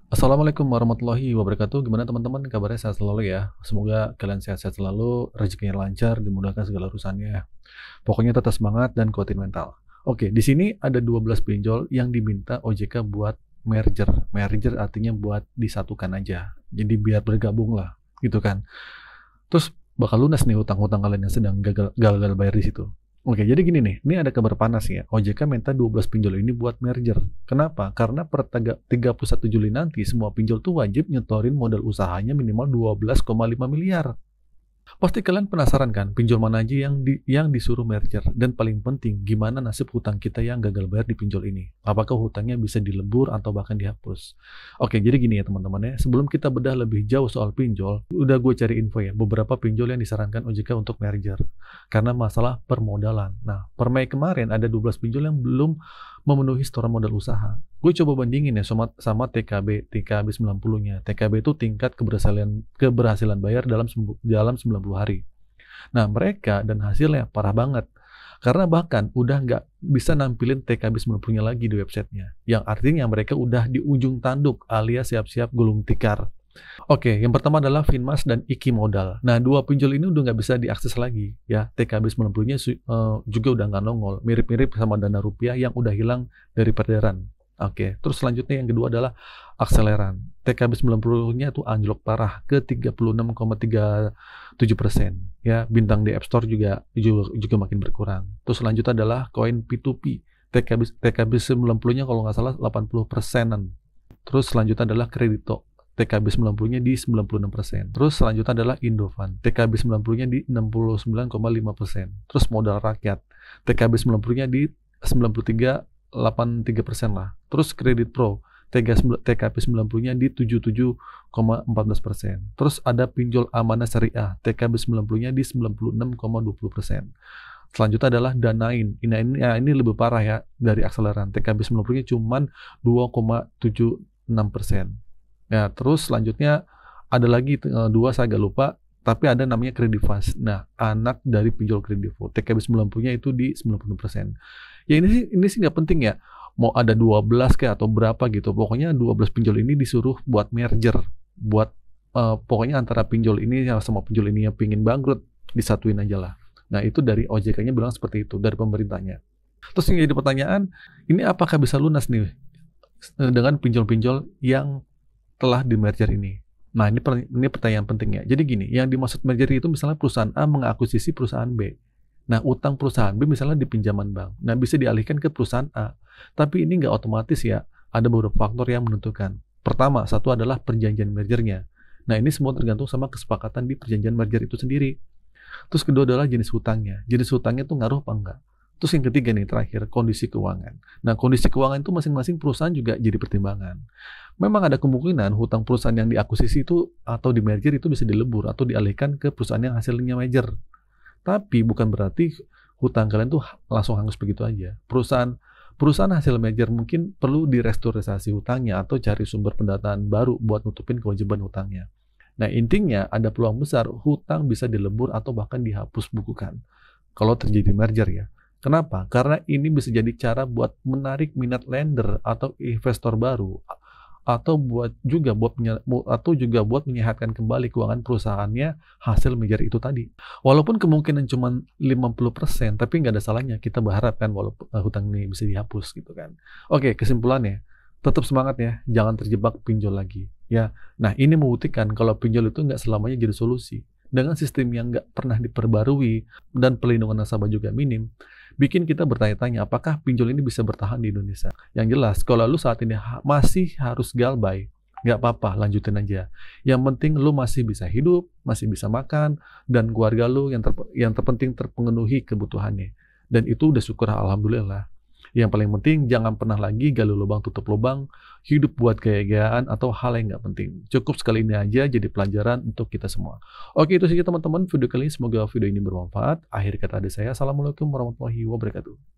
Assalamualaikum warahmatullahi wabarakatuh. Gimana teman-teman? Kabarnya sehat selalu ya. Semoga kalian sehat-sehat selalu, rezekinya lancar, dimudahkan segala urusannya. Pokoknya tetap semangat dan kuatin mental. Oke, di sini ada 12 pinjol yang diminta OJK buat merger. Merger artinya buat disatukan aja. Jadi biar bergabung lah, gitu kan. Terus bakal lunas nih hutang-hutang kalian yang sedang gagal bayar di situ. Oke, jadi gini nih, ini ada kabar panas ya. OJK minta 12 pinjol ini buat merger. Kenapa? Karena per 31 Juli nanti semua pinjol tuh wajib nyetorin modal usahanya minimal 12,5 miliar. Pasti kalian penasaran kan, pinjol mana aja yang disuruh merger? Dan paling penting, gimana nasib hutang kita yang gagal bayar di pinjol ini? Apakah hutangnya bisa dilebur atau bahkan dihapus? Oke, jadi gini ya teman-teman ya, sebelum kita bedah lebih jauh soal pinjol, udah gue cari info ya, beberapa pinjol yang disarankan OJK untuk merger. Karena masalah permodalan. Nah, per Mei kemarin ada 12 pinjol yang belum memenuhi setoran modal usaha. Gue coba bandingin ya sama TKB 90-nya. TKB itu tingkat keberhasilan bayar dalam 90 hari. Nah, mereka dan hasilnya parah banget. Karena bahkan udah nggak bisa nampilin TKB 90-nya lagi di websitenya. Yang artinya mereka udah di ujung tanduk alias siap-siap gulung tikar. Oke, yang pertama adalah Finmas dan Iki Modal. Nah, dua pinjol ini udah nggak bisa diakses lagi ya. TKB 90-nya juga udah nggak nongol. Mirip-mirip sama Dana Rupiah yang udah hilang dari peredaran. Oke, terus selanjutnya yang kedua adalah Akseleran. TKB 90-nya tuh anjlok parah ke 36,37%. Ya, bintang di App Store juga makin berkurang. Terus selanjutnya adalah koin P2P. TKB 90-nya kalau nggak salah 80%-an. Terus selanjutnya adalah Kredito. TKB 90-nya di 96%. Terus selanjutnya adalah Indofan. TKB 90-nya di 69,5%. Terus Modal Rakyat. TKB 90-nya di 93,83% lah. Terus Kredit Pro. TKB 90-nya di 77,14%. Terus ada Pinjol Amanah Syariah. TKB 90-nya di 96,20%. Selanjutnya adalah Danain. Ini lebih parah ya dari Akseleran. TKB 90-nya cuma 2,76%. Ya, terus selanjutnya ada lagi dua saya agak lupa, tapi ada namanya Kredivas. Nah, anak dari pinjol Kredivo. TKB 90-nya itu di 90%. Ya ini sih nggak penting ya. Mau ada 12 kayak atau berapa gitu. Pokoknya 12 pinjol ini disuruh buat merger. Buat pokoknya antara pinjol ini sama pinjol ini yang pingin bangkrut, disatuin aja lah. Nah, itu dari OJK-nya bilang seperti itu, dari pemerintahnya. Terus yang jadi pertanyaan, ini apakah bisa lunas nih dengan pinjol-pinjol yang telah di merger ini? Nah, ini pertanyaan penting ya. Jadi gini, yang dimaksud merger itu misalnya perusahaan A mengakuisisi perusahaan B. Nah, utang perusahaan B misalnya di pinjaman bank. Nah, bisa dialihkan ke perusahaan A. Tapi ini nggak otomatis ya. Ada beberapa faktor yang menentukan. Pertama, satu adalah perjanjian mergernya. Nah, ini semua tergantung sama kesepakatan di perjanjian merger itu sendiri. Terus kedua adalah jenis hutangnya. Jenis hutangnya tuh ngaruh apa enggak? Terus yang ketiga nih terakhir, kondisi keuangan. Nah, kondisi keuangan itu masing-masing perusahaan juga jadi pertimbangan. Memang ada kemungkinan hutang perusahaan yang diakuisisi itu atau di merger itu bisa dilebur atau dialihkan ke perusahaan yang hasilnya merger. Tapi bukan berarti hutang kalian tuh langsung hangus begitu aja. Perusahaan hasil merger mungkin perlu direstrukturisasi hutangnya atau cari sumber pendataan baru buat nutupin kewajiban hutangnya. Nah, intinya ada peluang besar hutang bisa dilebur atau bahkan dihapus bukukan kalau terjadi merger ya. Kenapa? Karena ini bisa jadi cara buat menarik minat lender atau investor baru atau buat menyehatkan kembali keuangan perusahaannya hasil merger itu tadi. Walaupun kemungkinan cuma 50%, tapi nggak ada salahnya kita berharap kan walaupun hutang ini bisa dihapus gitu kan. Oke, kesimpulannya tetap semangat ya, jangan terjebak pinjol lagi ya. Nah, ini membuktikan kalau pinjol itu nggak selamanya jadi solusi. Dengan sistem yang nggak pernah diperbarui dan pelindungan nasabah juga minim, bikin kita bertanya-tanya apakah pinjol ini bisa bertahan di Indonesia. Yang jelas, kalau lu saat ini masih harus galbay, nggak apa-apa, lanjutin aja. Yang penting lu masih bisa hidup, masih bisa makan, dan keluarga lu yang terpenting terpenuhi kebutuhannya. Dan itu udah syukur alhamdulillah. Yang paling penting, jangan pernah lagi gali lubang tutup lubang, hidup buat gaya-gayaan atau hal yang nggak penting. Cukup sekali ini aja jadi pelajaran untuk kita semua. Oke, itu saja teman-teman video kali ini. Semoga video ini bermanfaat. Akhir kata dari saya, Assalamualaikum warahmatullahi wabarakatuh.